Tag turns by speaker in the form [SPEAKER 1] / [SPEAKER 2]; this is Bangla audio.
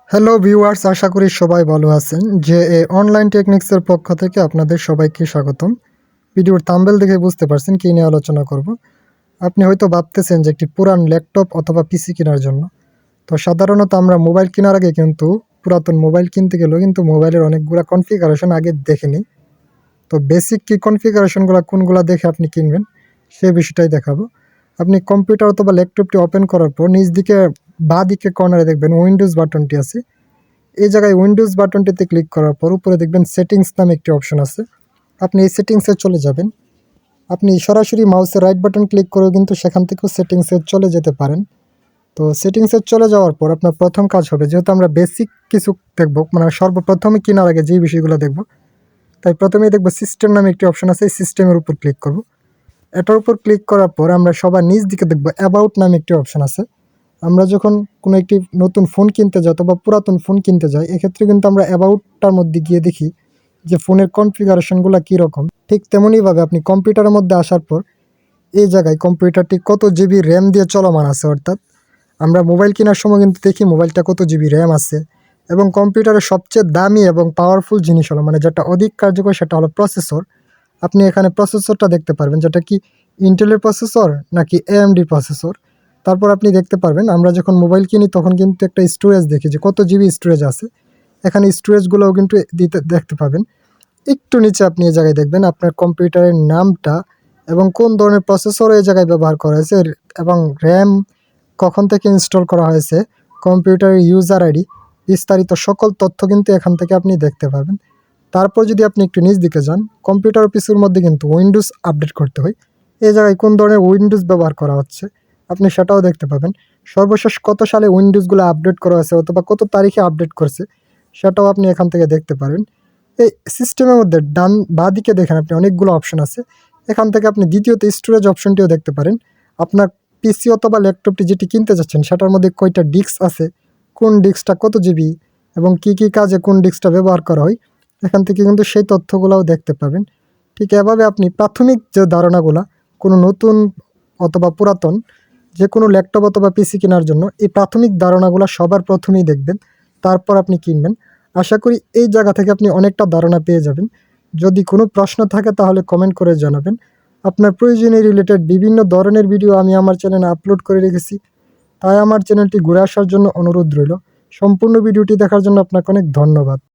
[SPEAKER 1] হ্যালো ভিউয়ার্স, আশা করি সবাই ভালো আছেন। যে অনলাইন টেকনিক্সের পক্ষ থেকে আপনাদের সবাইকে স্বাগতম। ভিডিওর থাম্বনেল দেখে বুঝতে পারছেন কী নিয়ে আলোচনা করব। আপনি হয়তো ভাবতেছেন যে একটি পুরান ল্যাপটপ অথবা পিসি কেনার জন্য। তো সাধারণত আমরা মোবাইল কেনার আগে কিন্তু পুরাতন মোবাইল কিনতে গেলেও কিন্তু মোবাইলের অনেকগুলো কনফিগারেশন আগে দেখে নিই। তো বেসিক কী কনফিগারেশনগুলো কোনগুলো দেখে আপনি কিনবেন সেই বিষয়টাই দেখাবো। আপনি কম্পিউটার অথবা ল্যাপটপটি ওপেন করার পর নিচ দিকে বাঁ দিকে কর্নারে দেখবেন উইন্ডোজ বাটনটি আছে। এই জায়গায় উইন্ডোজ বাটনটিতে ক্লিক করার পর উপরে দেখবেন সেটিংস নামে একটি অপশন আছে। আপনি এই সেটিংসে চলে যাবেন। আপনি সরাসরি মাউসের রাইট বাটন ক্লিক করেও কিন্তু সেখান থেকেও সেটিংসে চলে যেতে পারেন। তো সেটিংসে চলে যাওয়ার পর আপনার প্রথম কাজ হবে, যেহেতু আমরা বেসিক কিছু দেখব, মানে সর্বপ্রথমে কেনার আগে যেই বিষয়গুলো দেখব, তাই প্রথমেই দেখব সিস্টেম নামে একটি অপশন আছে। এই সিস্টেমের উপর ক্লিক করব। এটার উপর ক্লিক করার পর আমরা সবার নিচ দিকে দেখব অ্যাবাউট নামে একটি অপশন আছে। আমরা যখন কোনো একটি নতুন ফোন কিনতে যাই অথবা পুরাতন ফোন কিনতে যাই, এক্ষেত্রে কিন্তু আমরা অ্যাবাউটটার মধ্যে গিয়ে দেখি যে ফোনের কনফিগারেশনগুলো কীরকম। ঠিক তেমনইভাবে আপনি কম্পিউটারের মধ্যে আসার পর এই জায়গায় কম্পিউটারটি কত জিবি র্যাম দিয়ে চলমান আছে, অর্থাৎ আমরা মোবাইল কেনার সময় কিন্তু দেখি মোবাইলটা কত জিবি র্যাম আছে। এবং কম্পিউটারের সবচেয়ে দামি এবং পাওয়ারফুল জিনিস হলো, মানে যেটা অধিক কার্যকর, সেটা হলো প্রসেসর। আপনি এখানে প্রসেসরটা দেখতে পারবেন, যেটা কি ইন্টেলের প্রসেসর নাকি এএমডি প্রসেসর। তারপর আপনি দেখতে পারবেন আমরা যখন মোবাইল কিনি তখন কিন্তু একটা স্টোরেজ দেখি যে কত জিবি স্টোরেজ আছে। এখানে স্টোরেজগুলোও কিন্তু দেখতে পাবেন। একটু নিচে আপনি এই জায়গায় দেখবেন আপনার কম্পিউটারের নামটা এবং কোন ধরনের প্রসেসর এই জায়গায় ব্যবহার করা হয়েছে এবং র্যাম কখন থেকে ইনস্টল করা হয়েছে, কম্পিউটারের ইউজার আইডি, বিস্তারিত সকল তথ্য কিন্তু এখান থেকে আপনি দেখতে পারবেন। তারপর যদি আপনি একটু নিচ দিকে যান, কম্পিউটার পিসির মধ্যে কিন্তু উইন্ডোজ আপডেট করতে হয়। এই জায়গায় কোন ধরনের উইন্ডোজ ব্যবহার করা হচ্ছে আপনি সেটাও দেখতে পাবেন। সর্বশেষ কত সালে উইন্ডোজগুলো আপডেট করা হয়েছে অথবা কত তারিখে আপডেট করছে সেটাও আপনি এখান থেকে দেখতে পারেন। এই সিস্টেমের মধ্যে ডান বাঁ দিকে দেখেন আপনি অনেকগুলো অপশন আছে। এখান থেকে আপনি দ্বিতীয়ত স্টোরেজ অপশনটিও দেখতে পারেন। আপনার পিসি অথবা ল্যাপটপটি যেটি কিনতে যাচ্ছেন সেটার মধ্যে কয়টা ডিস্ক আছে, কোন ডিস্কটা কত জিবি এবং কি কি কাজে কোন ডিস্কটা ব্যবহার করা হয়, এখান থেকে কিন্তু সেই তথ্যগুলোও দেখতে পাবেন। ঠিক এভাবে আপনি প্রাথমিক যে ধারণাগুলো কোনো নতুন অথবা পুরাতন যে কোনো ল্যাপটপ অথবা পিসি কেনার জন্য এই প্রাথমিক ধারণাগুলো সবার প্রথমেই দেখবেন, তারপর আপনি কিনবেন। আশা করি এই জায়গা থেকে আপনি অনেকটা ধারণা পেয়ে যাবেন। যদি কোনো প্রশ্ন থাকে তাহলে কমেন্ট করে জানাবেন। আপনার প্রয়োজনীয় রিলেটেড বিভিন্ন ধরনের ভিডিও আমি আমার চ্যানেলে আপলোড করে রেখেছি, তাই আমার চ্যানেলটি ঘুরে আসার জন্য অনুরোধ রইল। সম্পূর্ণ ভিডিওটি দেখার জন্য আপনাকে অনেক ধন্যবাদ।